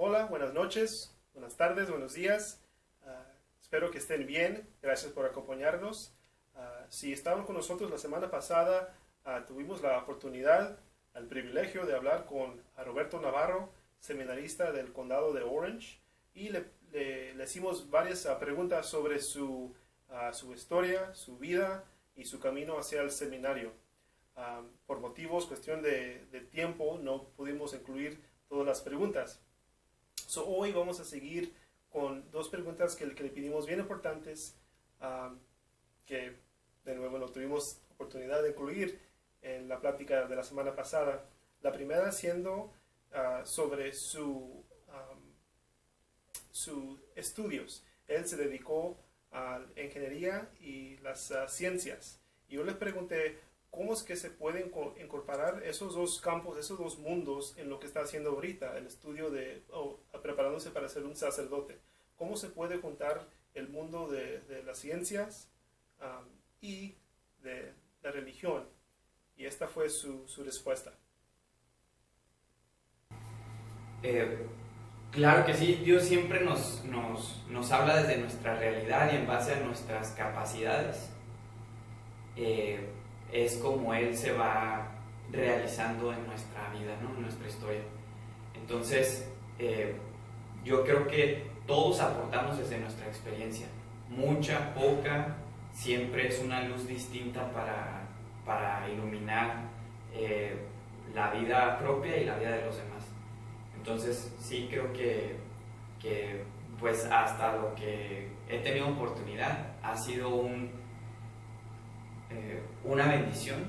Hola, buenas noches, buenas tardes, buenos días. Espero que estén bien. Gracias por acompañarnos. Si estaban con nosotros la semana pasada, tuvimos la oportunidad, el privilegio de hablar con Roberto Navarro, seminarista del condado de Orange, y le hicimos varias preguntas sobre su historia, su vida y su camino hacia el seminario. Por motivos, cuestión de tiempo, no pudimos incluir todas las preguntas. Hoy vamos a seguir con dos preguntas que le pedimos bien importantes, que de nuevo no tuvimos oportunidad de incluir en la plática de la semana pasada. La primera siendo sobre sus estudios. Él se dedicó a la ingeniería y las ciencias. Y yo le pregunté, ¿cómo es que se pueden incorporar esos dos campos, esos dos mundos en lo que está haciendo ahorita, el estudio preparándose para ser un sacerdote? ¿Cómo se puede juntar el mundo de las ciencias y de la religión? Y esta fue su respuesta. Claro que sí, Dios siempre nos habla desde nuestra realidad y en base a nuestras capacidades. Es como Él se va realizando en nuestra vida, ¿no? En nuestra historia. Entonces, yo creo que todos aportamos desde nuestra experiencia. Mucha, poca, siempre es una luz distinta para iluminar la vida propia y la vida de los demás. Entonces, sí creo que pues hasta lo que he tenido oportunidad ha sido una bendición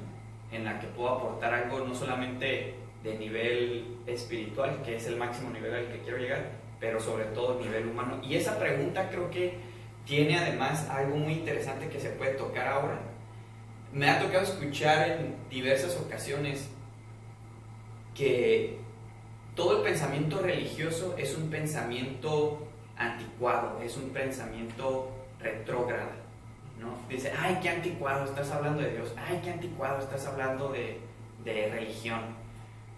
en la que puedo aportar algo no solamente de nivel espiritual, que es el máximo nivel al que quiero llegar, pero sobre todo nivel humano. Y esa pregunta creo que tiene además algo muy interesante que se puede tocar ahora. Me ha tocado escuchar en diversas ocasiones que todo el pensamiento religioso es un pensamiento anticuado, es un pensamiento retrógrado, ¿no? Dice, ay, qué anticuado, estás hablando de Dios, ay, qué anticuado, estás hablando de religión.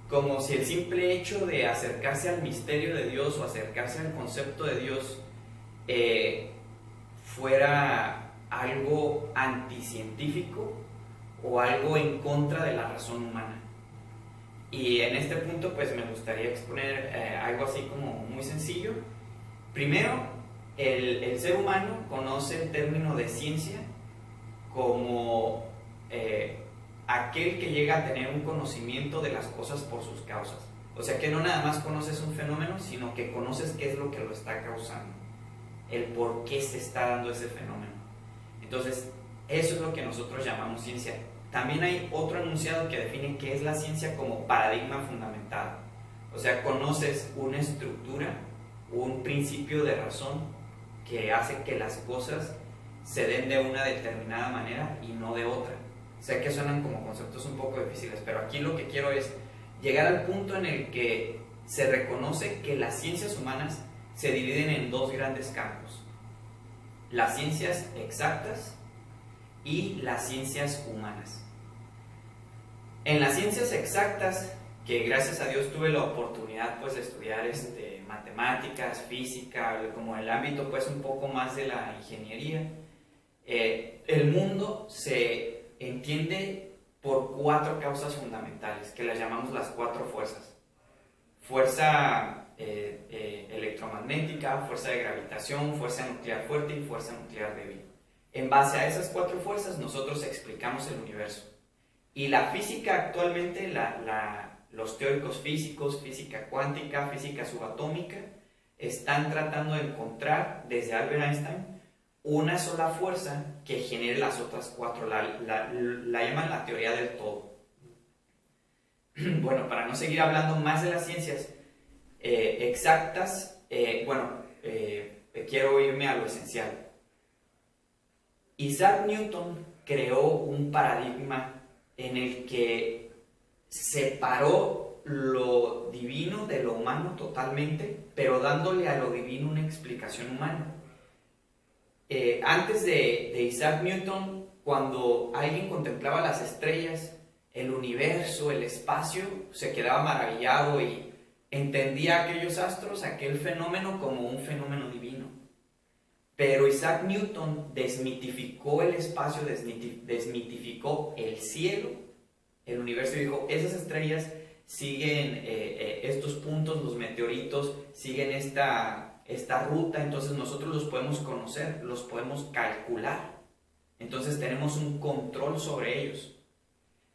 Como si el simple hecho de acercarse al misterio de Dios o acercarse al concepto de Dios fuera algo anticientífico o algo en contra de la razón humana. Y en este punto pues me gustaría exponer algo así como muy sencillo. Primero, el ser humano conoce el término de ciencia como aquel que llega a tener un conocimiento de las cosas por sus causas. O sea que no nada más conoces un fenómeno, sino que conoces qué es lo que lo está causando, el por qué se está dando ese fenómeno. Entonces, eso es lo que nosotros llamamos ciencia. También hay otro enunciado que define qué es la ciencia como paradigma fundamentado. O sea, conoces una estructura, un principio de razón que hace que las cosas se den de una determinada manera y no de otra. Sé que suenan como conceptos un poco difíciles, pero aquí lo que quiero es llegar al punto en el que se reconoce que las ciencias humanas se dividen en dos grandes campos: las ciencias exactas y las ciencias humanas. En las ciencias exactas, que gracias a Dios tuve la oportunidad pues de estudiar matemáticas, física, como el ámbito pues un poco más de la ingeniería, el mundo se entiende por cuatro causas fundamentales que las llamamos las cuatro fuerzas: fuerza electromagnética, fuerza de gravitación, fuerza nuclear fuerte y fuerza nuclear débil. En base a esas cuatro fuerzas nosotros explicamos el universo. Y la física actualmente, los teóricos físicos, física cuántica, física subatómica, están tratando de encontrar, desde Albert Einstein, una sola fuerza que genere las otras cuatro. La llaman la teoría del todo. Bueno, para no seguir hablando más de las ciencias exactas, quiero irme a lo esencial. Isaac Newton creó un paradigma en el que separó lo divino de lo humano totalmente, pero dándole a lo divino una explicación humana. Antes de Isaac Newton, cuando alguien contemplaba las estrellas, el universo, el espacio, se quedaba maravillado y entendía aquellos astros, aquel fenómeno, como un fenómeno divino. Pero Isaac Newton desmitificó el espacio, desmitificó el cielo, el universo, y dijo, esas estrellas siguen estos puntos, los meteoritos, siguen esta ruta, entonces nosotros los podemos conocer, los podemos calcular. Entonces tenemos un control sobre ellos.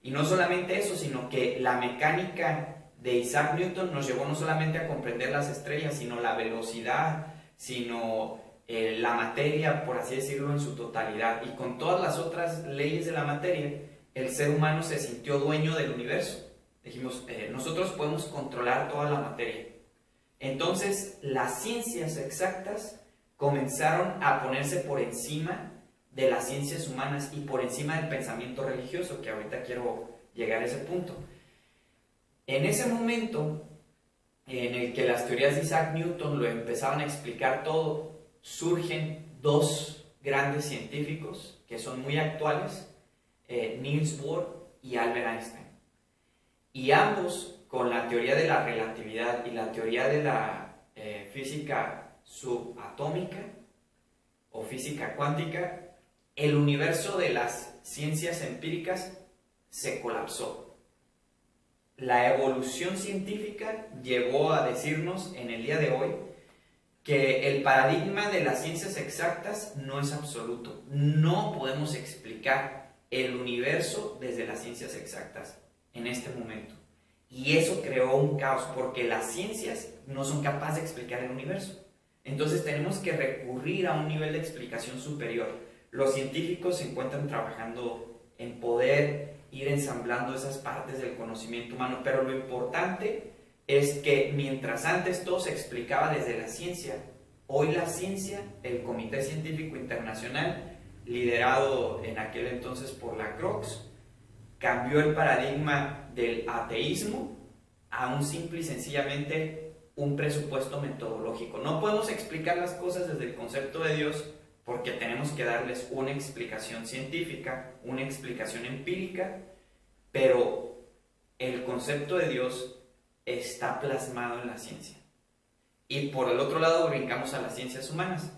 Y no solamente eso, sino que la mecánica de Isaac Newton nos llevó no solamente a comprender las estrellas, sino la velocidad, sino la materia, por así decirlo, en su totalidad. Y con todas las otras leyes de la materia, el ser humano se sintió dueño del universo. Dijimos, nosotros podemos controlar toda la materia. Entonces, las ciencias exactas comenzaron a ponerse por encima de las ciencias humanas y por encima del pensamiento religioso, que ahorita quiero llegar a ese punto. En ese momento en el que las teorías de Isaac Newton lo empezaban a explicar todo, surgen dos grandes científicos que son muy actuales, Niels Bohr y Albert Einstein. Y ambos, con la teoría de la relatividad y la teoría de la física subatómica o física cuántica, el universo de las ciencias empíricas se colapsó. La evolución científica llevó a decirnos en el día de hoy que el paradigma de las ciencias exactas no es absoluto. No podemos explicar el universo desde las ciencias exactas en este momento. Y eso creó un caos porque las ciencias no son capaces de explicar el universo. Entonces tenemos que recurrir a un nivel de explicación superior. Los científicos se encuentran trabajando en poder ir ensamblando esas partes del conocimiento humano, pero lo importante es que mientras antes todo se explicaba desde la ciencia, hoy la ciencia, el Comité Científico Internacional, liderado en aquel entonces por la Croix, cambió el paradigma del ateísmo a un simple y sencillamente un presupuesto metodológico. No podemos explicar las cosas desde el concepto de Dios porque tenemos que darles una explicación científica, una explicación empírica, pero el concepto de Dios está plasmado en la ciencia. Y por el otro lado brincamos a las ciencias humanas,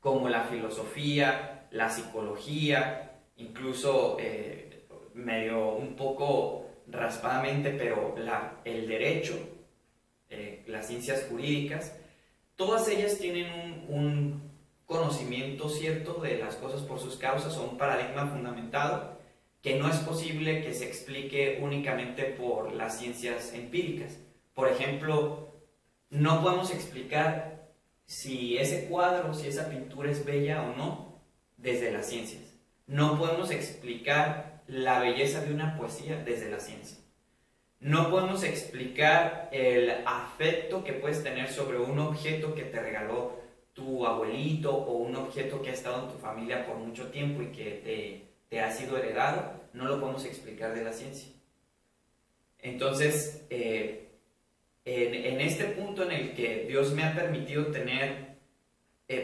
como la filosofía, la psicología, incluso medio un poco raspadamente, pero el derecho, las ciencias jurídicas, todas ellas tienen un conocimiento cierto de las cosas por sus causas o un paradigma fundamentado que no es posible que se explique únicamente por las ciencias empíricas. Por ejemplo, no podemos explicar si ese cuadro, si esa pintura es bella o no desde las ciencias. No podemos explicar la belleza de una poesía desde la ciencia. No podemos explicar el afecto que puedes tener sobre un objeto que te regaló tu abuelito o un objeto que ha estado en tu familia por mucho tiempo y que te ha sido heredado. No lo podemos explicar de la ciencia. Entonces, en este punto en el que Dios me ha permitido tener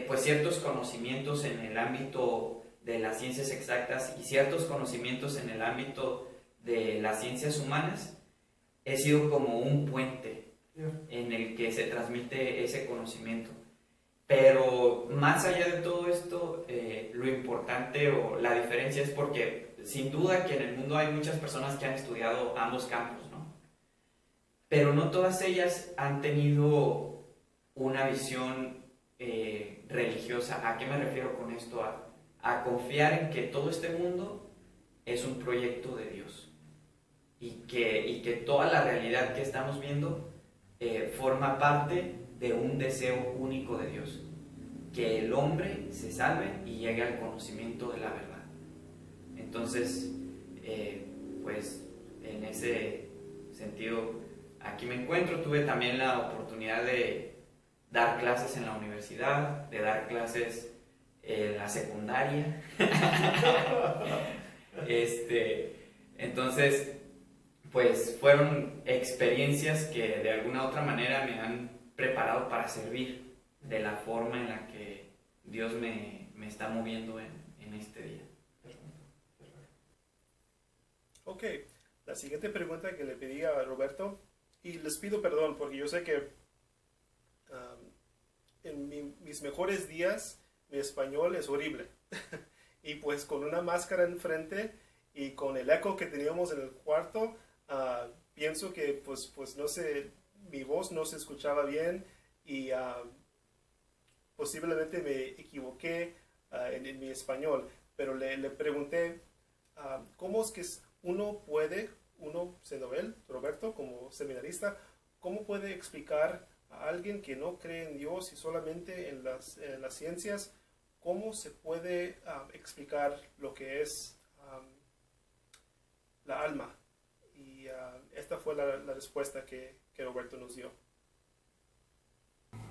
pues ciertos conocimientos en el ámbito de las ciencias exactas y ciertos conocimientos en el ámbito de las ciencias humanas, he sido como un puente en el que se transmite ese conocimiento. Pero más allá de todo esto, lo importante o la diferencia es porque sin duda que en el mundo hay muchas personas que han estudiado ambos campos, ¿no? Pero no todas ellas han tenido una visión religiosa. ¿A qué me refiero con esto? A confiar en que todo este mundo es un proyecto de Dios y que toda la realidad que estamos viendo forma parte de un deseo único de Dios, que el hombre se salve y llegue al conocimiento de la verdad. Entonces, pues en ese sentido, aquí me encuentro. Tuve también la oportunidad de dar clases en la universidad, de dar clases en la secundaria. Entonces, pues fueron experiencias que de alguna u otra manera me han preparado para servir de la forma en la que Dios me está moviendo en este día. Ok, la siguiente pregunta que le pedí a Roberto y les pido perdón porque yo sé que en mis mejores días mi español es horrible. Y pues con una máscara enfrente y con el eco que teníamos en el cuarto, pienso que pues no sé, mi voz no se escuchaba bien y posiblemente me equivoqué en mi español. Pero le pregunté, ¿cómo es que uno, siendo él, Roberto, como seminarista, cómo puede explicar a alguien que no cree en Dios y solamente en las ciencias, cómo se puede explicar lo que es la alma? Y esta fue la respuesta que Roberto nos dio.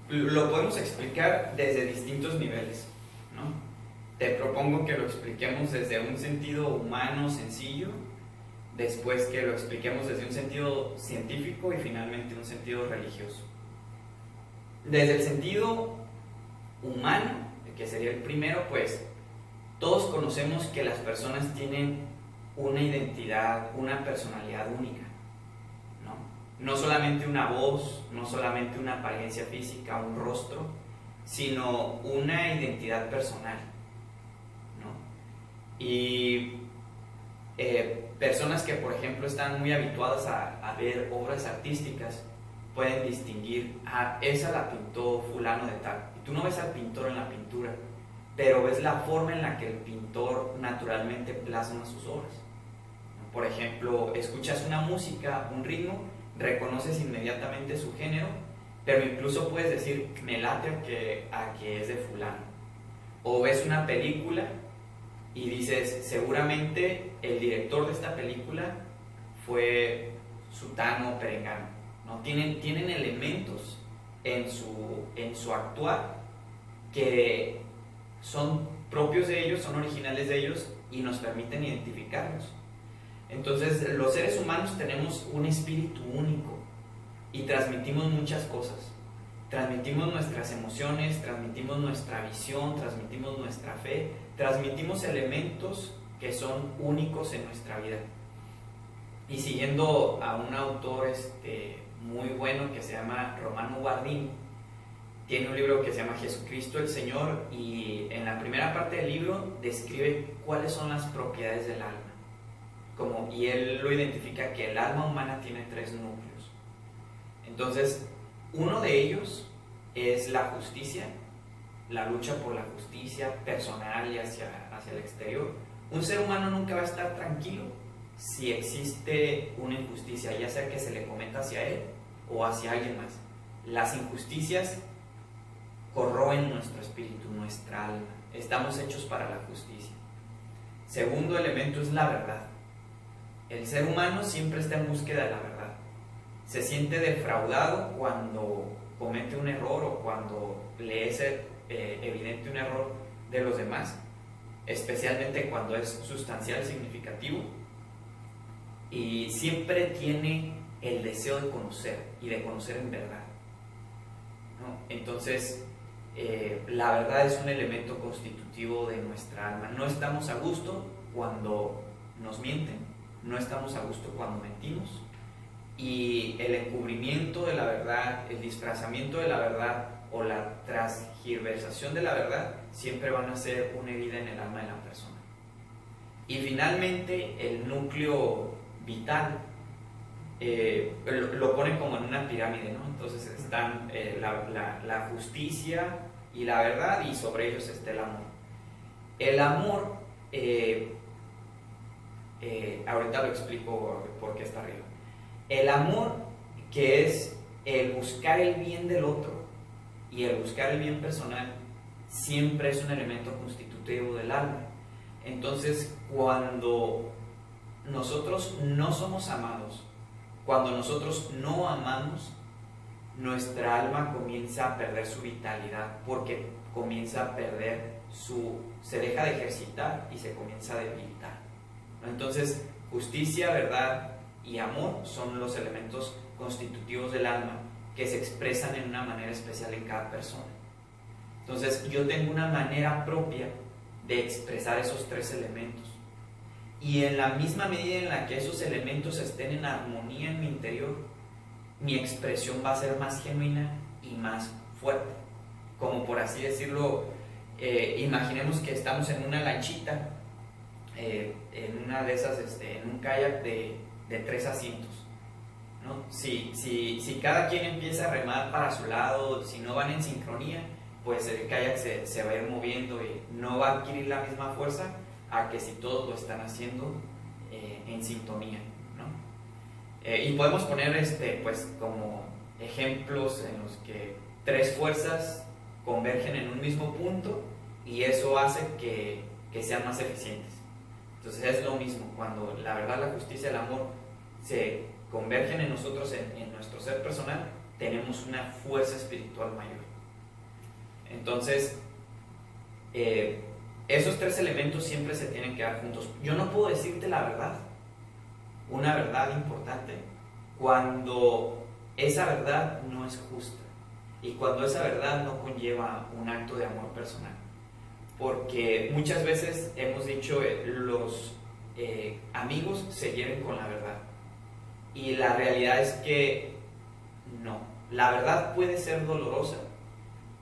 Lo podemos explicar desde distintos niveles, ¿no? Te propongo que lo expliquemos desde un sentido humano sencillo, después que lo expliquemos desde un sentido científico y finalmente un sentido religioso. Desde el sentido humano, que sería el primero, pues todos conocemos que las personas tienen una identidad, una personalidad única, ¿no? No solamente una voz, no solamente una apariencia física, un rostro, sino una identidad personal, ¿no? Y personas que, por ejemplo, están muy habituadas a ver obras artísticas pueden distinguir, esa la pintó fulano de tal. Y tú no ves al pintor en la pintura, pero ves la forma en la que el pintor naturalmente plasma sus obras. Por ejemplo, escuchas una música, un ritmo, reconoces inmediatamente su género, pero incluso puedes decir, me late a que es de fulano. O ves una película y dices, seguramente el director de esta película fue sutano o perengano, ¿no? Tienen elementos en su actuar que son propios de ellos, son originales de ellos y nos permiten identificarlos. Entonces, los seres humanos tenemos un espíritu único y transmitimos muchas cosas. Transmitimos nuestras emociones, transmitimos nuestra visión, transmitimos nuestra fe, transmitimos elementos que son únicos en nuestra vida. Y siguiendo a un autor muy bueno que se llama Romano Guardini, tiene un libro que se llama Jesucristo el Señor, y en la primera parte del libro describe cuáles son las propiedades del alma. Y él lo identifica que el alma humana tiene 3 núcleos. Entonces, uno de ellos es la justicia, la lucha por la justicia personal y hacia el exterior. Un ser humano nunca va a estar tranquilo si existe una injusticia, ya sea que se le cometa hacia él o hacia alguien más. Las injusticias corroen nuestro espíritu, nuestra alma. Estamos hechos para la justicia. Segundo elemento es la verdad. El ser humano siempre está en búsqueda de la verdad. Se siente defraudado cuando comete un error o cuando le es evidente un error de los demás, especialmente cuando es sustancial, significativo, y siempre tiene el deseo de conocer y de conocer en verdad, ¿no? Entonces, la verdad es un elemento constitutivo de nuestra alma. No estamos a gusto cuando nos mienten, no estamos a gusto cuando mentimos, y el encubrimiento de la verdad, el disfrazamiento de la verdad o la transgiversación de la verdad siempre van a ser una herida en el alma de la persona. Y finalmente, el núcleo vital lo ponen como en una pirámide, ¿no? Entonces están la justicia y la verdad, y sobre ellos está el amor. El amor, ahorita lo explico por qué está arriba. El amor, que es el buscar el bien del otro y el buscar el bien personal, siempre es un elemento constitutivo del alma. Entonces, cuando nosotros no somos amados, cuando nosotros no amamos, nuestra alma comienza a perder su vitalidad, porque comienza a perder se deja de ejercitar y se comienza a debilitar, ¿no? Entonces, justicia, verdad y amor son los elementos constitutivos del alma que se expresan en una manera especial en cada persona. Entonces, yo tengo una manera propia de expresar esos 3 elementos, y en la misma medida en la que esos elementos estén en armonía en mi interior, mi expresión va a ser más genuina y más fuerte. Como por así decirlo, imaginemos que estamos en una lanchita, en una de esas, en un kayak de 3 asientos, ¿no? Si cada quien empieza a remar para su lado, si no van en sincronía, pues el kayak se va a ir moviendo y no va a adquirir la misma fuerza a que si todos lo están haciendo en sintonía, ¿no? Y podemos poner pues como ejemplos en los que 3 fuerzas convergen en un mismo punto y eso hace que sean más eficientes. Entonces es lo mismo, cuando la verdad, la justicia y el amor se convergen en nosotros, en nuestro ser personal, tenemos una fuerza espiritual mayor. Entonces, esos 3 elementos siempre se tienen que dar juntos. Yo no puedo decirte la verdad, una verdad importante, cuando esa verdad no es justa y cuando esa verdad no conlleva un acto de amor personal. Porque muchas veces hemos dicho, los amigos se lleven con la verdad. Y la realidad es que no. La verdad puede ser dolorosa,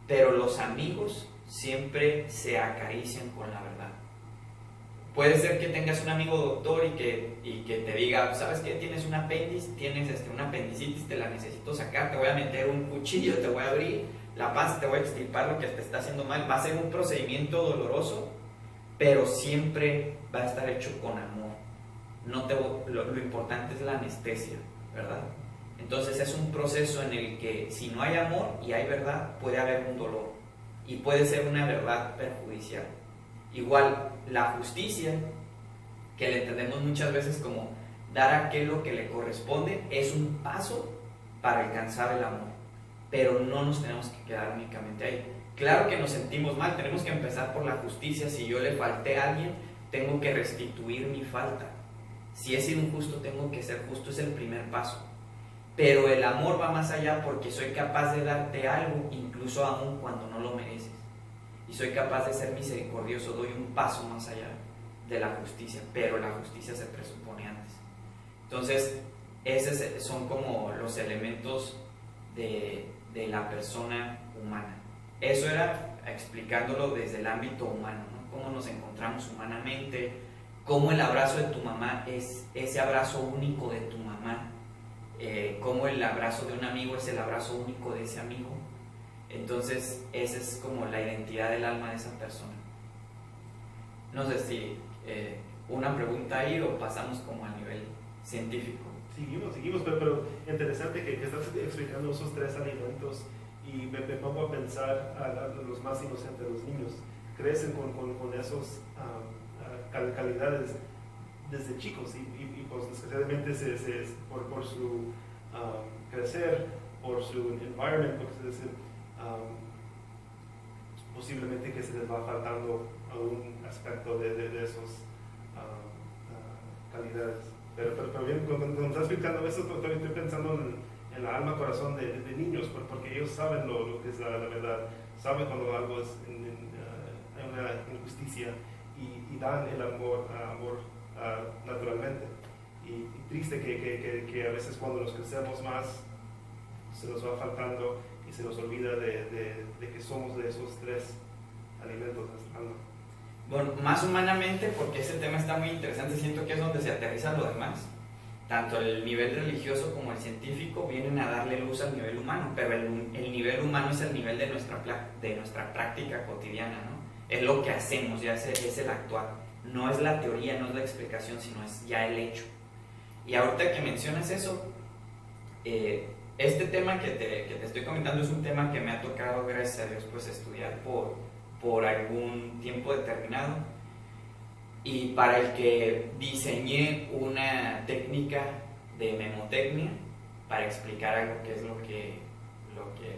pero los amigos siempre se acarician con la verdad. Puede ser que tengas un amigo doctor y que te diga, ¿sabes qué? Tienes un apéndice, tienes una apendicitis, te la necesito sacar, te voy a meter un cuchillo, te voy a abrir la panza, te voy a extirpar lo que te está haciendo mal. Va a ser un procedimiento doloroso, pero siempre va a estar hecho con amor. Lo importante es la anestesia, ¿verdad? Entonces es un proceso en el que si no hay amor y hay verdad, puede haber un dolor y puede ser una verdad perjudicial. Igual la justicia, que le entendemos muchas veces como dar a aquello que le corresponde, es un paso para alcanzar el amor, pero no nos tenemos que quedar únicamente ahí. Claro que nos sentimos mal, tenemos que empezar por la justicia. Si yo le falté a alguien, tengo que restituir mi falta. Si he sido injusto, tengo que ser justo, es el primer paso. Pero el amor va más allá, porque soy capaz de darte algo incluso aún cuando no lo mereces. Y soy capaz de ser misericordioso, doy un paso más allá de la justicia, pero la justicia se presupone antes. Entonces, esos son como los elementos de la persona humana. Eso era explicándolo desde el ámbito humano, ¿no? Cómo nos encontramos humanamente, cómo el abrazo de tu mamá es ese abrazo único de tu mamá, cómo el abrazo de un amigo es el abrazo único de ese amigo. Entonces, esa es como la identidad del alma de esa persona. No sé si una pregunta ahí o pasamos como a nivel científico. Seguimos, pero interesante que estás explicando esos 3 alimentos y me pongo a pensar a los más inocentes, los niños. Crecen con esas calidades desde chicos y pues desgraciadamente por su crecer, por su environment, posiblemente que se les va faltando algún aspecto de esas calidades. Pero bien, cuando estás explicando eso, también estoy pensando en la alma, corazón de niños, porque ellos saben lo que es la verdad, saben cuando algo es hay una injusticia y dan el amor naturalmente. Y triste que a veces cuando nos crecemos más se nos va faltando y se nos olvida de que somos de esos 3 alimentos de nuestra alma. Bueno, más humanamente, porque ese tema está muy interesante, siento que es donde se aterriza lo demás. Tanto el nivel religioso como el científico vienen a darle luz al nivel humano, pero el nivel humano es el nivel de nuestra práctica cotidiana, ¿no? Es lo que hacemos, ya es el actuar. No es la teoría, no es la explicación, sino es ya el hecho. Y ahorita que mencionas eso, este tema que te estoy comentando es un tema que me ha tocado, gracias a Dios, pues estudiar por algún tiempo determinado, y para el que diseñé una técnica de memotecnia para explicar algo que es lo que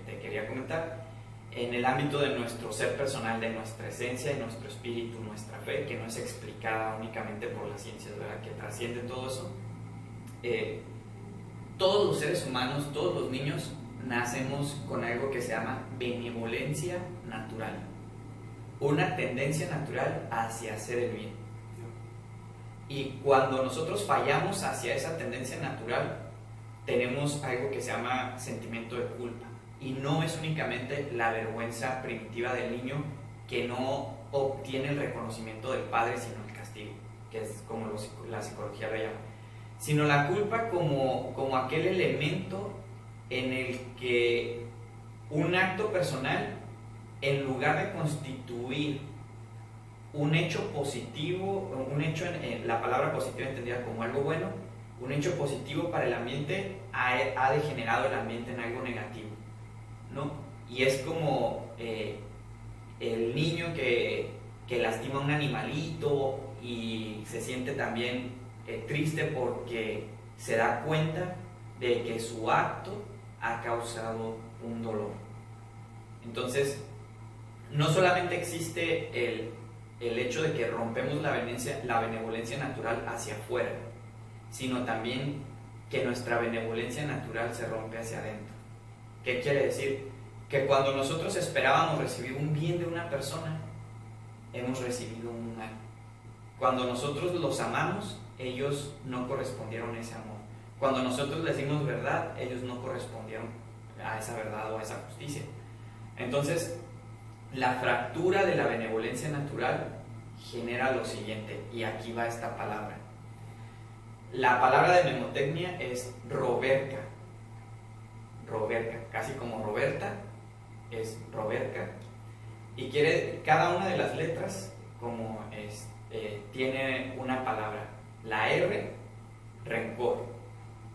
te quería comentar en el ámbito de nuestro ser personal, de nuestra esencia, de nuestro espíritu, nuestra fe, que no es explicada únicamente por las ciencias, ¿verdad? Que trasciende todo eso. Todos los seres humanos, todos los niños, nacemos con algo que se llama benevolencia natural, una tendencia natural hacia hacer el bien. Y cuando nosotros fallamos hacia esa tendencia natural, tenemos algo que se llama sentimiento de culpa. Y no es únicamente la vergüenza primitiva del niño que no obtiene el reconocimiento del padre, sino el castigo, que es como la psicología lo llama. Sino la culpa como aquel elemento en el que un acto personal, en lugar de constituir un hecho positivo, un hecho, la palabra positiva entendida como algo bueno, un hecho positivo para el ambiente, ha degenerado el ambiente en algo negativo, ¿no? Y es como el niño que lastima a un animalito y se siente también triste porque se da cuenta de que su acto ha causado un dolor. Entonces, no solamente existe el hecho de que rompemos la benevolencia natural hacia afuera, sino también que nuestra benevolencia natural se rompe hacia adentro. ¿Qué quiere decir? Que cuando nosotros esperábamos recibir un bien de una persona, hemos recibido un mal. Cuando nosotros los amamos, ellos no correspondieron a ese amor. Cuando nosotros les dimos verdad, ellos no correspondieron a esa verdad o a esa justicia. Entonces, la fractura de la benevolencia natural genera lo siguiente, y aquí va esta palabra. La palabra de mnemotecnia es roberca. Roberca, casi como Roberta, es roberca. Y quiere, cada una de las letras como tiene una palabra. La R, rencor.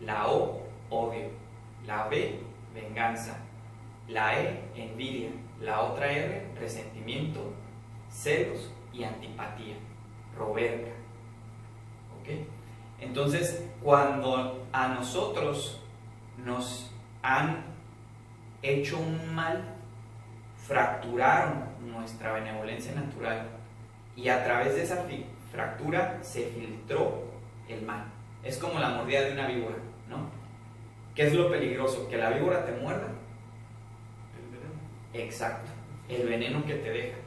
La O, odio. La B, venganza. La E, envidia. La otra R, resentimiento, celos y antipatía. Roberca. ¿Ok? Entonces, cuando a nosotros nos han hecho un mal, fracturaron nuestra benevolencia natural y a través de esa fractura se filtró el mal. Es como la mordida de una víbora, ¿no? ¿Qué es lo peligroso? ¿Que la víbora te muerda? El veneno. Exacto, el veneno que te deja.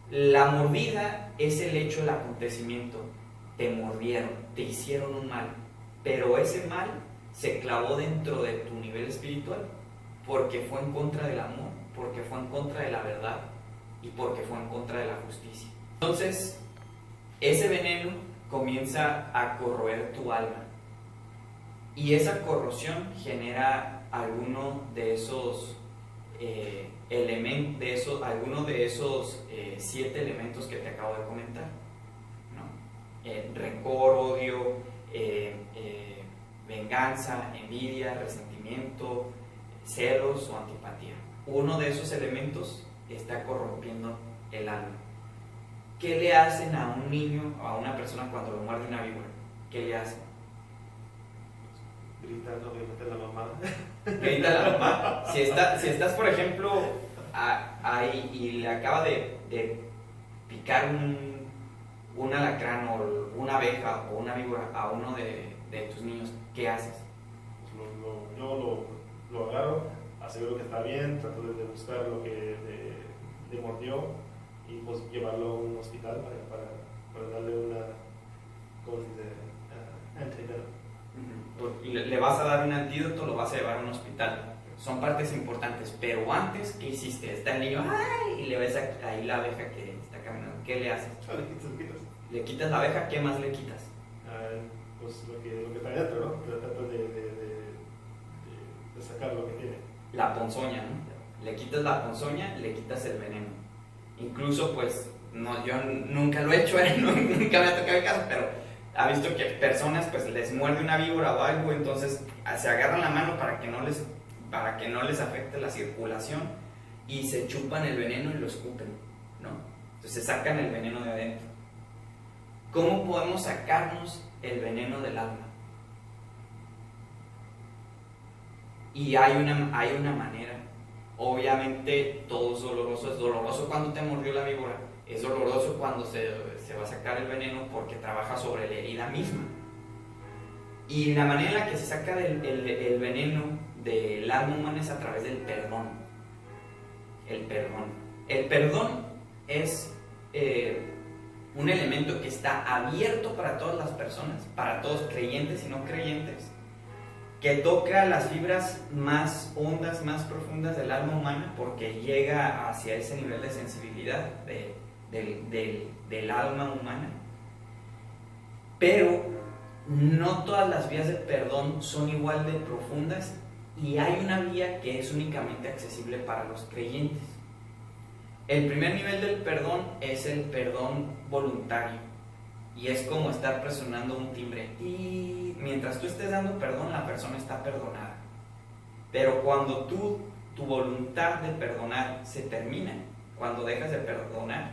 La mordida es el hecho, el acontecimiento. Te mordieron, te hicieron un mal, pero ese mal se clavó dentro de tu nivel espiritual porque fue en contra del amor, porque fue en contra de la verdad y porque fue en contra de la justicia. Entonces, ese veneno comienza a corroer tu alma y esa corrosión genera alguno de esos elementos, alguno de esos 7 elementos que te acabo de comentar, ¿no? Rencor, odio, venganza, envidia, resentimiento, celos o antipatía. Uno de esos elementos está corrompiendo el alma. ¿Qué le hacen a un niño o a una persona cuando lo muerde una víbora? ¿Qué le hacen? Gritando, obviamente, la mamá. Grita la mamá. Si estás, por ejemplo, ahí y le acaba de picar un alacrán o una abeja o una víbora a uno de tus niños, ¿qué haces? Yo lo agarro, aseguro que está bien, trato de buscar lo que le mordió y pues llevarlo a un hospital para darle una, ¿cómo se dice? Antidote. Le vas a dar un antídoto, lo vas a llevar a un hospital. Son partes importantes, pero antes, ¿qué hiciste? Está el niño, ¡ay! Y le ves ahí la abeja que está caminando. ¿Qué le haces? Le quitas. Le quitas la abeja, ¿qué más le quitas? Pues lo que está dentro, ¿no? Trato de sacar lo que tiene. La ponzoña, ¿no? Le quitas la ponzoña, le quitas el veneno. Incluso, pues, no, yo nunca lo he hecho, nunca me ha tocado el caso, pero ha visto que personas, pues, les muerde una víbora o algo, entonces se agarran la mano para que no les afecte la circulación y se chupan el veneno y lo escupen, ¿no? Entonces sacan el veneno de adentro. ¿Cómo podemos sacarnos el veneno del alma? Y hay una manera. Obviamente todo es doloroso cuando te mordió la víbora, es doloroso cuando se va a sacar el veneno porque trabaja sobre la herida misma. Y la manera en la que se saca el veneno del alma humana es a través del perdón. El perdón es un elemento que está abierto para todas las personas, para todos, creyentes y no creyentes, que toca las fibras más hondas, más profundas del alma humana, porque llega hacia ese nivel de sensibilidad del alma humana. Pero no todas las vías de perdón son igual de profundas, y hay una vía que es únicamente accesible para los creyentes. El primer nivel del perdón es el perdón voluntario, y es como estar presionando un timbre, y mientras tú estés dando perdón, la persona está perdonada. Pero cuando tu voluntad de perdonar se termina, cuando dejas de perdonar,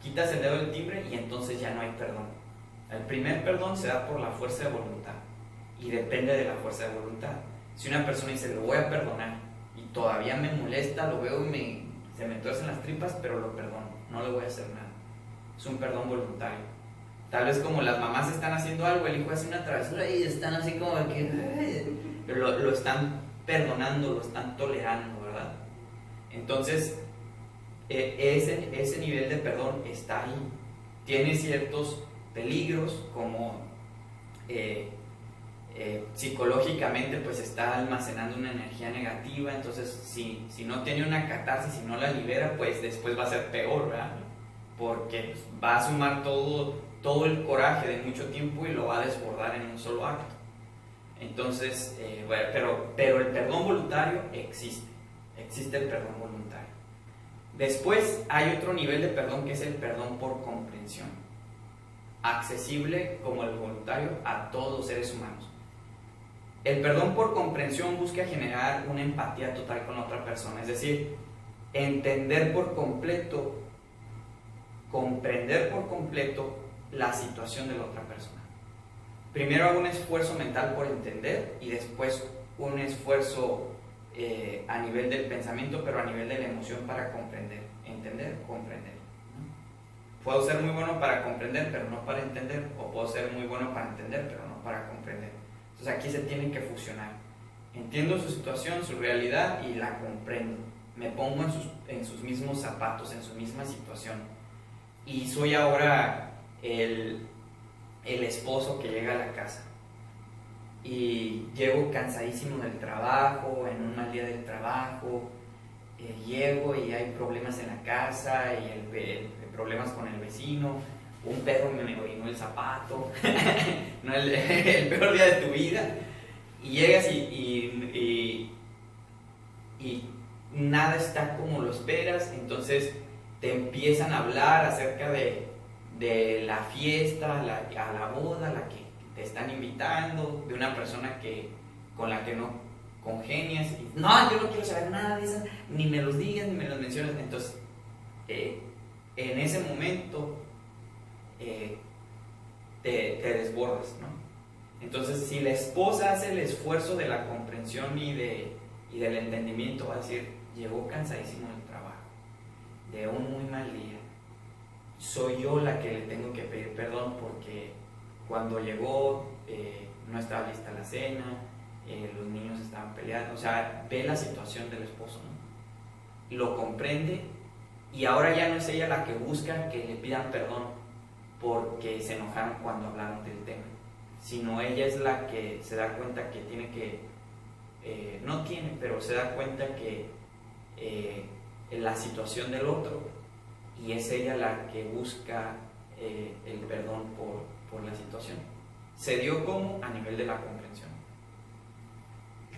quitas el dedo del timbre y entonces ya no hay perdón. El primer perdón se da por la fuerza de voluntad, y depende de la fuerza de voluntad. Si una persona dice, lo voy a perdonar, y todavía me molesta, lo veo y se me tuercen las tripas, pero lo perdono, no le voy a hacer nada. Es un perdón voluntario. Tal vez como las mamás están haciendo algo, el hijo hace una travesura y están así como que lo están perdonando, lo están tolerando, ¿verdad? Entonces, ese nivel de perdón está ahí. Tiene ciertos peligros, como psicológicamente pues está almacenando una energía negativa. Entonces si no tiene una catarsis, si no la libera, pues después va a ser peor, ¿verdad? Porque pues, va a sumar todo el coraje de mucho tiempo y lo va a desbordar en un solo acto. Entonces, bueno, pero el perdón voluntario existe el perdón voluntario. Después hay otro nivel de perdón, que es el perdón por comprensión, accesible como el voluntario a todos los seres humanos. El perdón por comprensión busca generar una empatía total con la otra persona, es decir, entender por completo, comprender por completo la situación de la otra persona. Primero hago un esfuerzo mental por entender, y después un esfuerzo a nivel del pensamiento, pero a nivel de la emoción, para comprender, entender, comprender. Puedo ser muy bueno para comprender, pero no para entender, o puedo ser muy bueno para entender, pero no para comprender. Entonces aquí se tienen que fusionar. Entiendo su situación, su realidad, y la comprendo. Me pongo en sus mismos zapatos, en su misma situación. Y soy ahora el esposo que llega a la casa. Y llego cansadísimo del trabajo, en un mal día del trabajo. Llego y hay problemas en la casa, y problemas con el vecino. Un perro me orinó el zapato. No, el peor día de tu vida. Y llegas y nada está como lo esperas. Entonces te empiezan a hablar acerca de la fiesta, a la boda a la que te están invitando, de una persona con la que no congenias. Y, no, yo no quiero saber nada de eso, ni me los digas, ni me los menciones. Entonces, en ese momento te desbordas, ¿no? Entonces, si la esposa hace el esfuerzo de la comprensión y del entendimiento, va a decir, llegó cansadísimo del trabajo, de un muy mal día, soy yo la que le tengo que pedir perdón, porque cuando llegó no estaba lista la cena, los niños estaban peleando. O sea, ve la situación del esposo, ¿no? Lo comprende, y ahora ya no es ella la que busca que le pidan perdón porque se enojaron cuando hablaron del tema, sino ella es la que se da cuenta que tiene que, pero se da cuenta que la situación del otro, y es ella la que busca el perdón por la situación. Se dio como a nivel de la comprensión.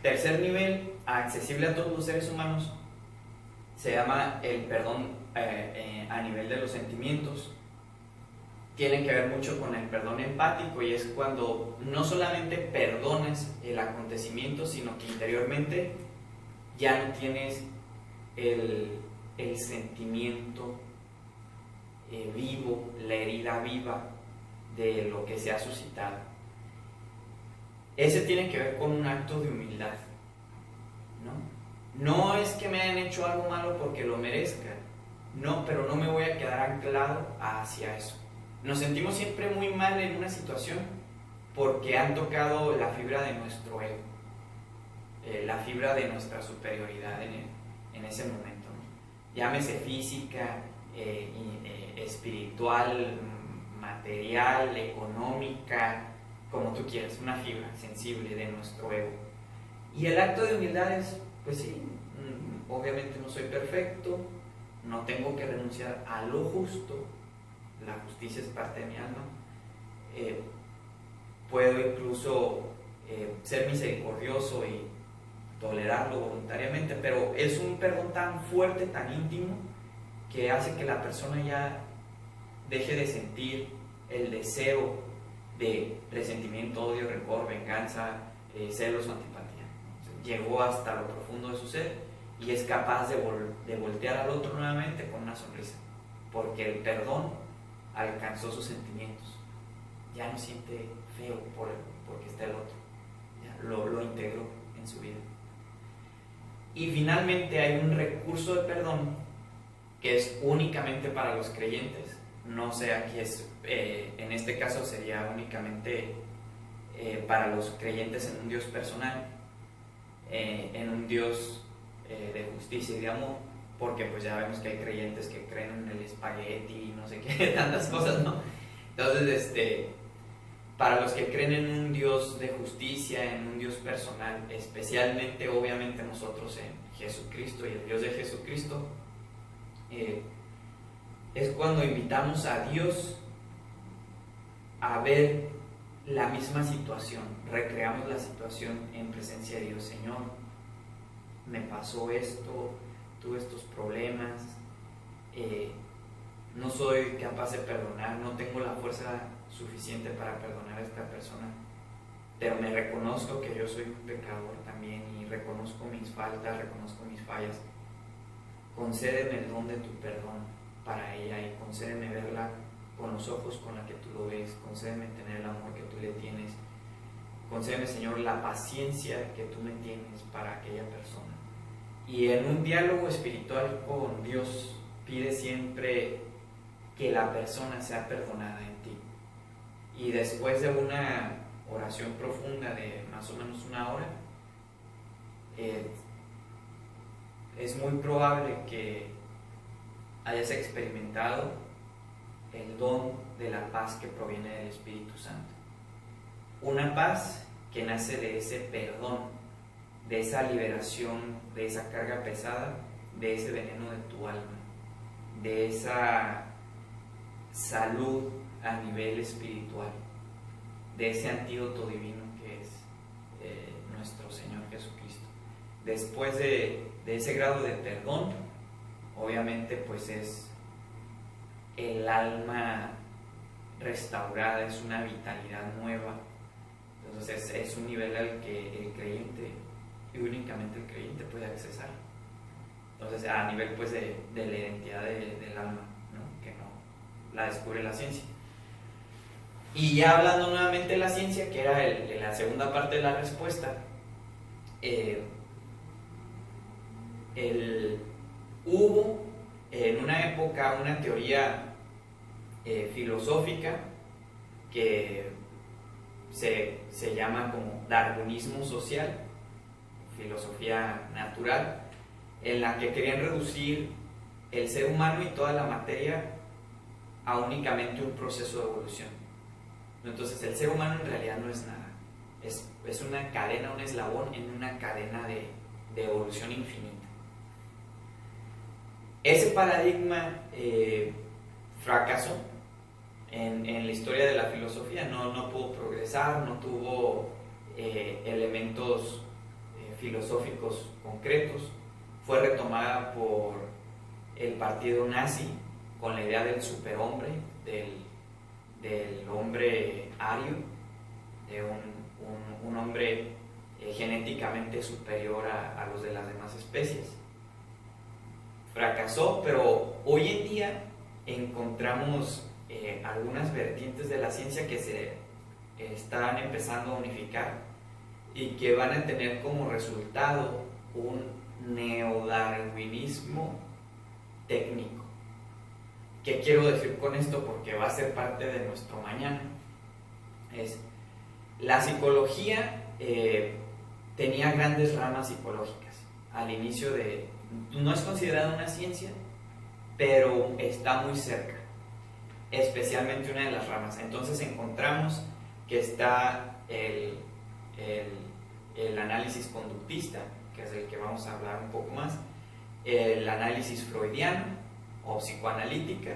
Tercer nivel, accesible a todos los seres humanos, se llama el perdón a nivel de los sentimientos. Tiene que ver mucho con el perdón empático, y es cuando no solamente perdonas el acontecimiento, sino que interiormente ya no tienes el sentimiento vivo, la herida viva de lo que se ha suscitado. Ese tiene que ver con un acto de humildad, ¿no? No es que me hayan hecho algo malo porque lo merezca, no, pero no me voy a quedar anclado hacia eso. Nos sentimos siempre muy mal en una situación porque han tocado la fibra de nuestro ego, la fibra de nuestra superioridad en ese momento, ¿no? Llámese física, espiritual, material, económica, como tú quieras, una fibra sensible de nuestro ego. Y el acto de humildad es, pues sí, obviamente no soy perfecto, no tengo que renunciar a lo justo, la justicia es parte de mi alma, puedo incluso ser misericordioso y tolerarlo voluntariamente, pero es un perdón tan fuerte, tan íntimo, que hace que la persona ya deje de sentir el deseo de resentimiento, odio, rencor, venganza, celos o antipatía. Llegó hasta lo profundo de su ser y es capaz de voltear al otro nuevamente con una sonrisa, porque el perdón alcanzó sus sentimientos. Ya no siente feo porque está el otro, ya lo integró en su vida. Y finalmente hay un recurso de perdón que es únicamente para los creyentes. No sé, aquí en este caso sería únicamente para los creyentes en un Dios personal, en un Dios de justicia y de amor, porque pues ya vemos que hay creyentes que creen en el espagueti y no sé qué, tantas cosas, ¿no? Entonces, para los que creen en un Dios de justicia, en un Dios personal, especialmente obviamente nosotros en Jesucristo y el Dios de Jesucristo, es cuando invitamos a Dios a ver la misma situación, recreamos la situación en presencia de Dios. Señor, me pasó esto, tuve estos problemas, no soy capaz de perdonar, no tengo la fuerza suficiente para perdonar a esta persona, pero me reconozco que yo soy un pecador también y reconozco mis faltas, reconozco mis fallas. Concédeme el don de tu perdón para ella y concédeme verla con los ojos con la que tú lo ves, concédeme tener el amor que tú le tienes, concédeme, Señor, la paciencia que tú me tienes para aquella persona. Y en un diálogo espiritual con Dios, pide siempre que la persona sea perdonada en ti. Y después de una oración profunda de más o menos una hora, es muy probable que hayas experimentado el don de la paz que proviene del Espíritu Santo. Una paz que nace de ese perdón, de esa liberación, de esa carga pesada, de ese veneno de tu alma, de esa salud a nivel espiritual, de ese antídoto divino que es nuestro Señor Jesucristo. Después de ese grado de perdón, obviamente pues es el alma restaurada, es una vitalidad nueva. Entonces es un nivel al que el creyente, y únicamente el creyente, puede accesar. Entonces a nivel pues de la identidad del alma, ¿no? Que no la descubre la ciencia. Y ya hablando nuevamente de la ciencia, que era la segunda parte de la respuesta, hubo en una época una teoría filosófica que se llama como darwinismo social, filosofía natural, en la que querían reducir el ser humano y toda la materia a únicamente un proceso de evolución. Entonces el ser humano en realidad no es nada, es una cadena, un eslabón en una cadena de evolución infinita. Ese paradigma fracasó en la historia de la filosofía, no pudo progresar, no tuvo elementos filosóficos concretos. Fue retomada por el partido nazi con la idea del superhombre, del hombre ario, de un hombre genéticamente superior a los de las demás especies. Fracasó, pero hoy en día encontramos algunas vertientes de la ciencia que se están empezando a unificar y que van a tener como resultado un neodarwinismo técnico. ¿Qué quiero decir con esto? Porque va a ser parte de nuestro mañana. La psicología tenía grandes ramas psicológicas. Al inicio no es considerada una ciencia, pero está muy cerca, especialmente una de las ramas. Entonces encontramos que está el análisis conductista, que es el que vamos a hablar un poco más, el análisis freudiano o psicoanalítica,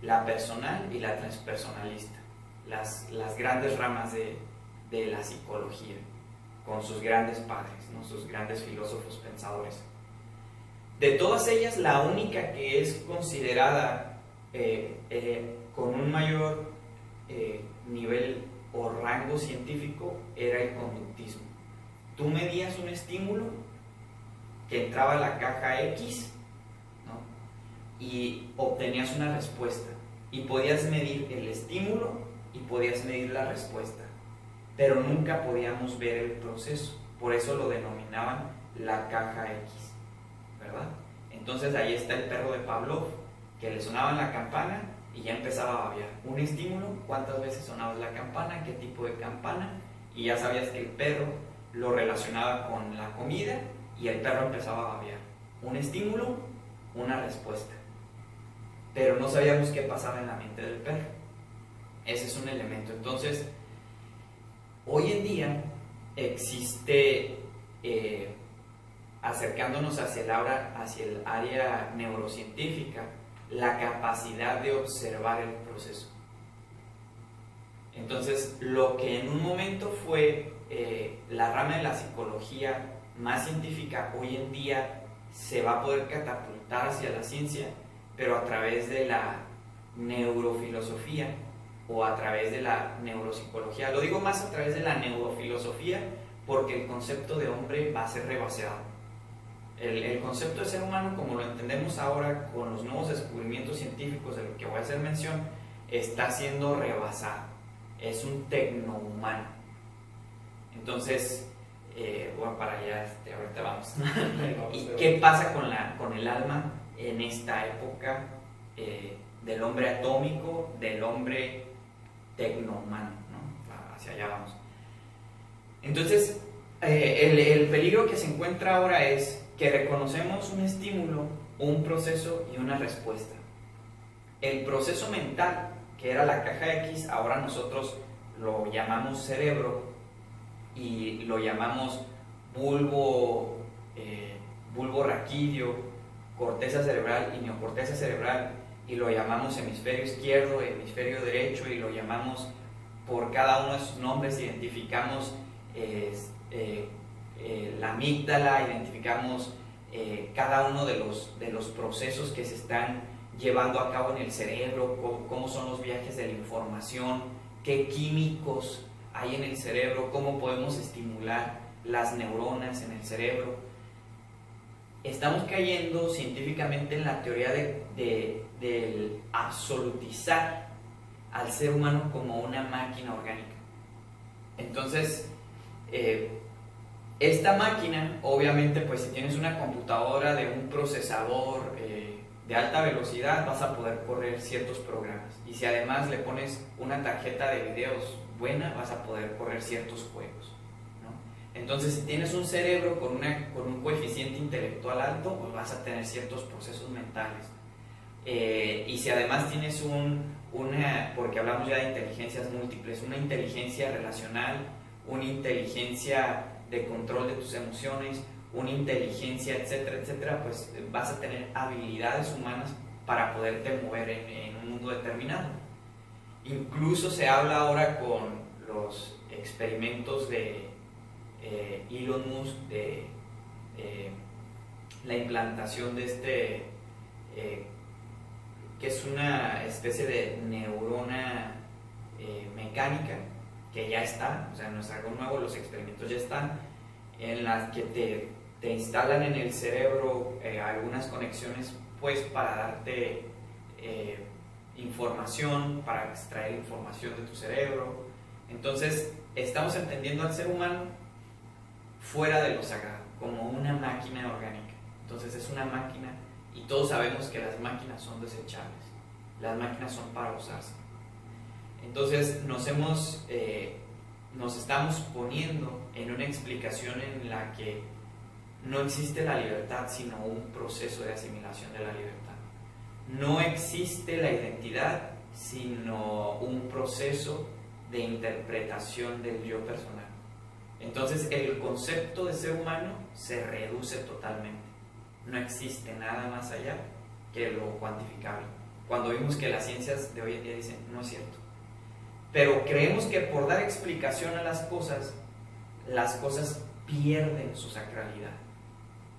la personal y la transpersonalista, las grandes ramas de la psicología, con sus grandes padres, ¿no? Sus grandes filósofos pensadores. De todas ellas, la única que es considerada con un mayor nivel o rango científico era el conductismo. Tú medías un estímulo que entraba a la caja X, ¿no? Y obtenías una respuesta, y podías medir el estímulo y podías medir la respuesta, pero nunca podíamos ver el proceso. Por eso lo denominaban la caja X, ¿verdad? Entonces ahí está el perro de Pavlov, que le sonaba la campana y ya empezaba a babear. Un estímulo, cuántas veces sonaba la campana, qué tipo de campana, y ya sabías que el perro lo relacionaba con la comida y el perro empezaba a babear. Un estímulo, una respuesta, pero no sabíamos qué pasaba en la mente del perro. Ese es un elemento. Entonces, hoy en día existe, acercándonos hacia el área neurocientífica, la capacidad de observar el proceso. Entonces, lo que en un momento fue la rama de la psicología más científica, hoy en día se va a poder catapultar hacia la ciencia, pero a través de la neurofilosofía o a través de la neuropsicología. Lo digo más a través de la neurofilosofía porque el concepto de hombre va a ser rebaseado. El concepto de ser humano, como lo entendemos ahora con los nuevos descubrimientos científicos de lo que voy a hacer mención, está siendo rebasado. Es un tecnohumano. Entonces, bueno, para allá, ahorita vamos. ¿Y qué pasa con el alma en esta época del hombre atómico, del hombre tecnohumano, ¿no? Hacia allá vamos. Entonces, el peligro que se encuentra ahora es que reconocemos un estímulo, un proceso y una respuesta. El proceso mental, que era la caja X, ahora nosotros lo llamamos cerebro y lo llamamos bulbo raquídeo, corteza cerebral y neocorteza cerebral, y lo llamamos hemisferio izquierdo, hemisferio derecho, y lo llamamos por cada uno de sus nombres. Identificamos la amígdala, identificamos cada uno de los procesos que se están llevando a cabo en el cerebro, cómo son los viajes de la información, qué químicos hay en el cerebro, cómo podemos estimular las neuronas en el cerebro. Estamos cayendo científicamente en la teoría del absolutizar al ser humano como una máquina orgánica. Entonces, esta máquina, obviamente, pues si tienes una computadora de un procesador de alta velocidad, vas a poder correr ciertos programas. Y si además le pones una tarjeta de videos buena, vas a poder correr ciertos juegos, ¿no? Entonces, si tienes un cerebro con un coeficiente intelectual alto, pues vas a tener ciertos procesos mentales. Y si además tienes porque hablamos ya de inteligencias múltiples, una inteligencia relacional, una inteligencia de control de tus emociones, una inteligencia, etcétera, etcétera, pues vas a tener habilidades humanas para poderte mover en un mundo determinado. Incluso se habla ahora con los experimentos de Elon Musk de la implantación de que es una especie de neurona mecánica que ya está, o sea, no es algo nuevo, los experimentos ya están, en las que te instalan en el cerebro algunas conexiones, pues para darte información, para extraer información de tu cerebro. Entonces, estamos entendiendo al ser humano fuera de lo sagrado, como una máquina orgánica. Entonces, es una máquina, y todos sabemos que las máquinas son desechables, las máquinas son para usarse. Entonces nos estamos poniendo en una explicación en la que no existe la libertad, sino un proceso de asimilación de la libertad. No existe la identidad, sino un proceso de interpretación del yo personal. Entonces el concepto de ser humano se reduce totalmente. No existe nada más allá que lo cuantificable. Cuando vimos que las ciencias de hoy en día dicen, no es cierto. Pero creemos que por dar explicación a las cosas pierden su sacralidad,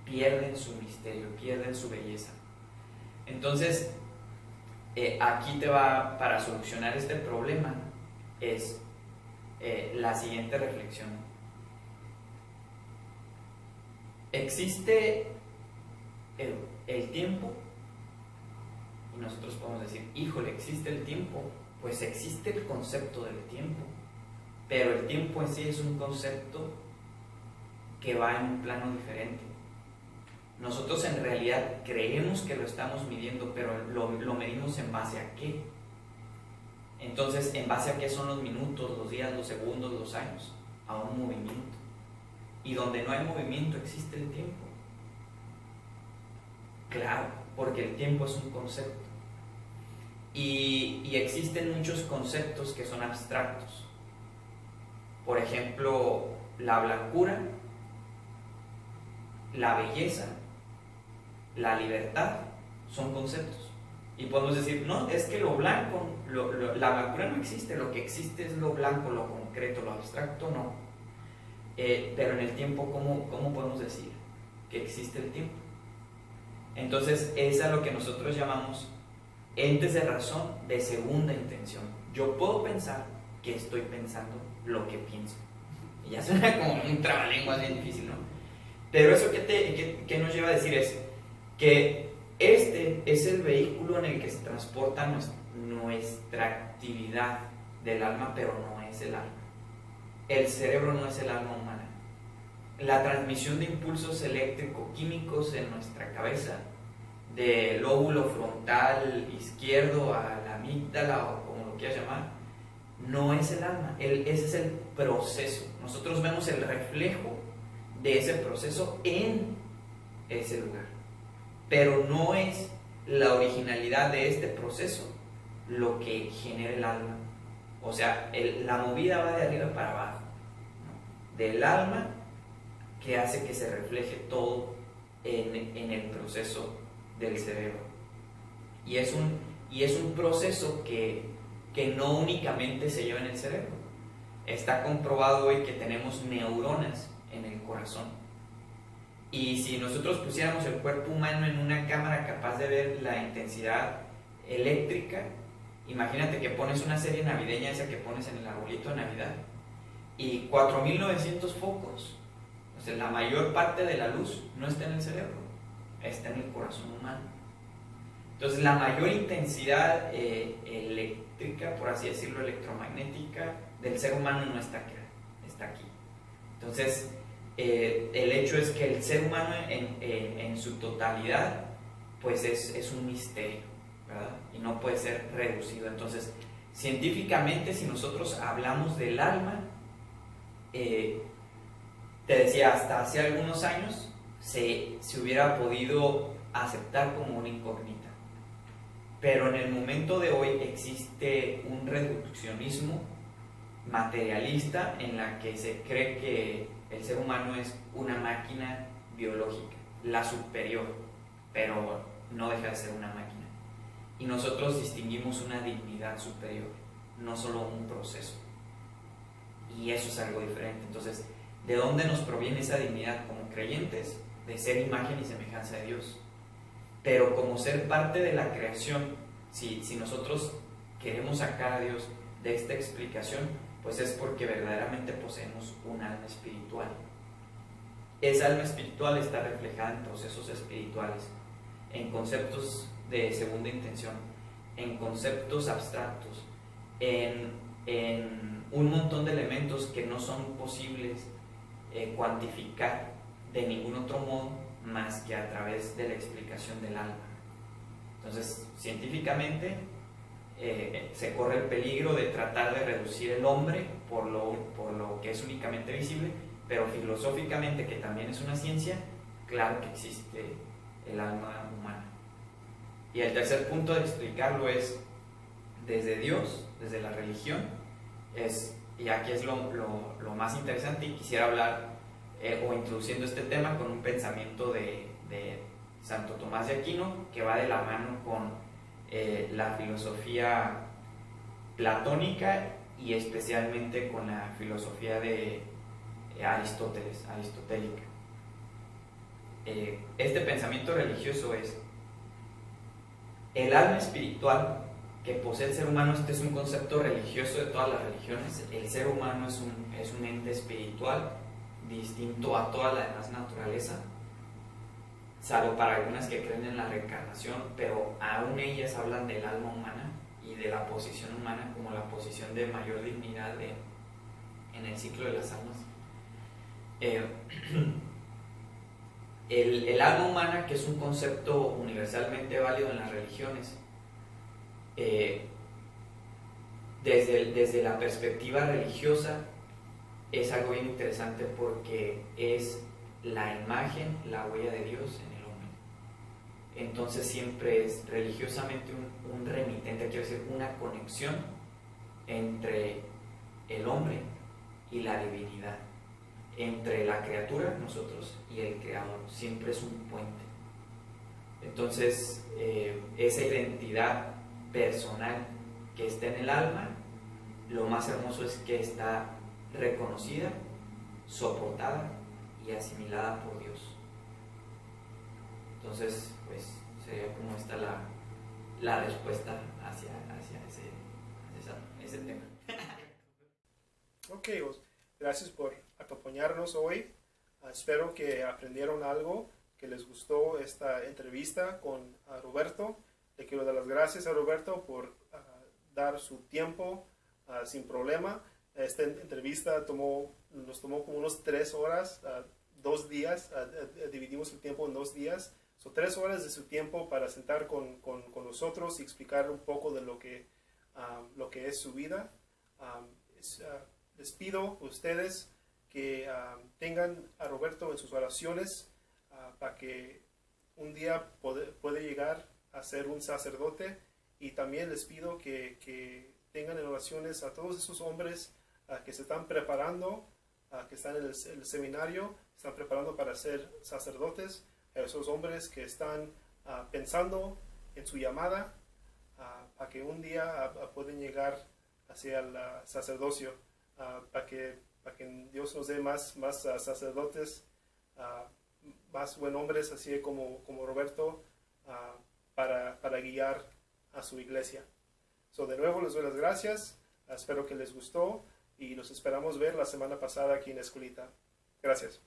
pierden su misterio, pierden su belleza. Entonces, aquí te va, para solucionar este problema, es la siguiente reflexión. Existe el tiempo, y nosotros podemos decir, híjole, existe el tiempo. Pues existe el concepto del tiempo, pero el tiempo en sí es un concepto que va en un plano diferente. Nosotros en realidad creemos que lo estamos midiendo, pero lo medimos en base a qué. Entonces, ¿en base a qué son los minutos, los días, los segundos, los años? A un movimiento. Y donde no hay movimiento existe el tiempo. Claro, porque el tiempo es un concepto. Y existen muchos conceptos que son abstractos. Por ejemplo, la blancura, la belleza, la libertad son conceptos. Y podemos decir, no, es que lo blanco, la blancura no existe, lo que existe es lo blanco, lo concreto, lo abstracto no. Pero en el tiempo, ¿cómo podemos decir que existe el tiempo? Entonces, es a lo que nosotros llamamos entes de razón de segunda intención. Yo puedo pensar que estoy pensando lo que pienso. Y ya suena como un trabalenguas bien difícil, ¿no? Pero eso que nos lleva a decir es que este es el vehículo en el que se transporta nuestra actividad del alma, pero no es el alma. El cerebro no es el alma humana. La transmisión de impulsos eléctrico-químicos en nuestra cabeza, del lóbulo frontal izquierdo a la amígdala o como lo quieras llamar, no es el alma, ese es el proceso. Nosotros vemos el reflejo de ese proceso en ese lugar, pero no es la originalidad de este proceso lo que genera el alma. O sea, la movida va de arriba para abajo, ¿no? Del alma, que hace que se refleje todo en el proceso del cerebro. Y es un proceso que no únicamente se lleva en el cerebro. Está comprobado hoy que tenemos neuronas en el corazón. Y si nosotros pusiéramos el cuerpo humano en una cámara capaz de ver la intensidad eléctrica, imagínate que pones una serie navideña, esa que pones en el arbolito de Navidad, y 4.900 focos. O sea, la mayor parte de la luz no está en el cerebro, está en el corazón humano. Entonces, la mayor intensidad eléctrica, por así decirlo, electromagnética del ser humano no está aquí, está aquí. Entonces, el hecho es que el ser humano en su totalidad, pues es un misterio, ¿verdad? Y no puede ser reducido. Entonces, científicamente, si nosotros hablamos del alma, te decía, hasta hace algunos años se hubiera podido aceptar como una incógnita. Pero en el momento de hoy existe un reduccionismo materialista en la que se cree que el ser humano es una máquina biológica, la superior, pero no deja de ser una máquina. Y nosotros distinguimos una dignidad superior, no solo un proceso. Y eso es algo diferente. Entonces, ¿de dónde nos proviene esa dignidad como creyentes? De ser imagen y semejanza de Dios. Pero como ser parte de la creación, si nosotros queremos sacar a Dios de esta explicación, pues es porque verdaderamente poseemos un alma espiritual. Esa alma espiritual está reflejada en procesos espirituales, en conceptos de segunda intención, en conceptos abstractos, en un montón de elementos que no son posibles cuantificar de ningún otro modo más que a través de la explicación del alma. Entonces, científicamente se corre el peligro de tratar de reducir el hombre por lo que es únicamente visible, pero filosóficamente, que también es una ciencia, claro que existe el alma humana. Y el tercer punto de explicarlo es desde Dios, desde la religión, es Y aquí es lo más interesante, y quisiera hablar o introduciendo este tema con un pensamiento de Santo Tomás de Aquino, que va de la mano con la filosofía platónica y especialmente con la filosofía de Aristóteles, aristotélica. Este pensamiento religioso es: el alma espiritual que posee el ser humano. Este es un concepto religioso de todas las religiones. El ser humano es un ente espiritual distinto a toda la demás naturaleza, salvo para algunas que creen en la reencarnación, pero aún ellas hablan del alma humana y de la posición humana como la posición de mayor dignidad en el ciclo de las almas. El alma humana, que es un concepto universalmente válido en las religiones, desde la perspectiva religiosa es algo bien interesante, porque es la imagen, la huella de Dios en el hombre. Entonces siempre es religiosamente un remitente, quiero decir, una conexión entre el hombre y la divinidad, entre la criatura, nosotros, y el creador. Siempre es un puente. Entonces esa identidad personal que está en el alma, lo más hermoso es que está reconocida, soportada y asimilada por Dios. Entonces, pues sería como esta la respuesta hacia ese tema. Ok, pues, gracias por acompañarnos hoy. Espero que aprendieron algo, que les gustó esta entrevista con Roberto. Le quiero dar las gracias a Roberto por dar su tiempo sin problema. Esta entrevista nos tomó como unos 3 horas, 2 días. Dividimos el tiempo en 2 días. Son 3 horas de su tiempo para sentar con nosotros y explicar un poco de lo que es su vida. Les pido a ustedes que tengan a Roberto en sus oraciones para que un día pueda llegar a ser un sacerdote. Y también les pido que tengan en oraciones a todos esos hombres que se están preparando, que están en el seminario, están preparando para ser sacerdotes, a esos hombres que están pensando en su llamada, para que un día puedan llegar hacia el sacerdocio, para que Dios nos dé más sacerdotes, más buen hombres así como Roberto, para guiar a su iglesia. De nuevo les doy las gracias. Espero que les gustó y los esperamos ver la semana pasada aquí en la escuelita. Gracias.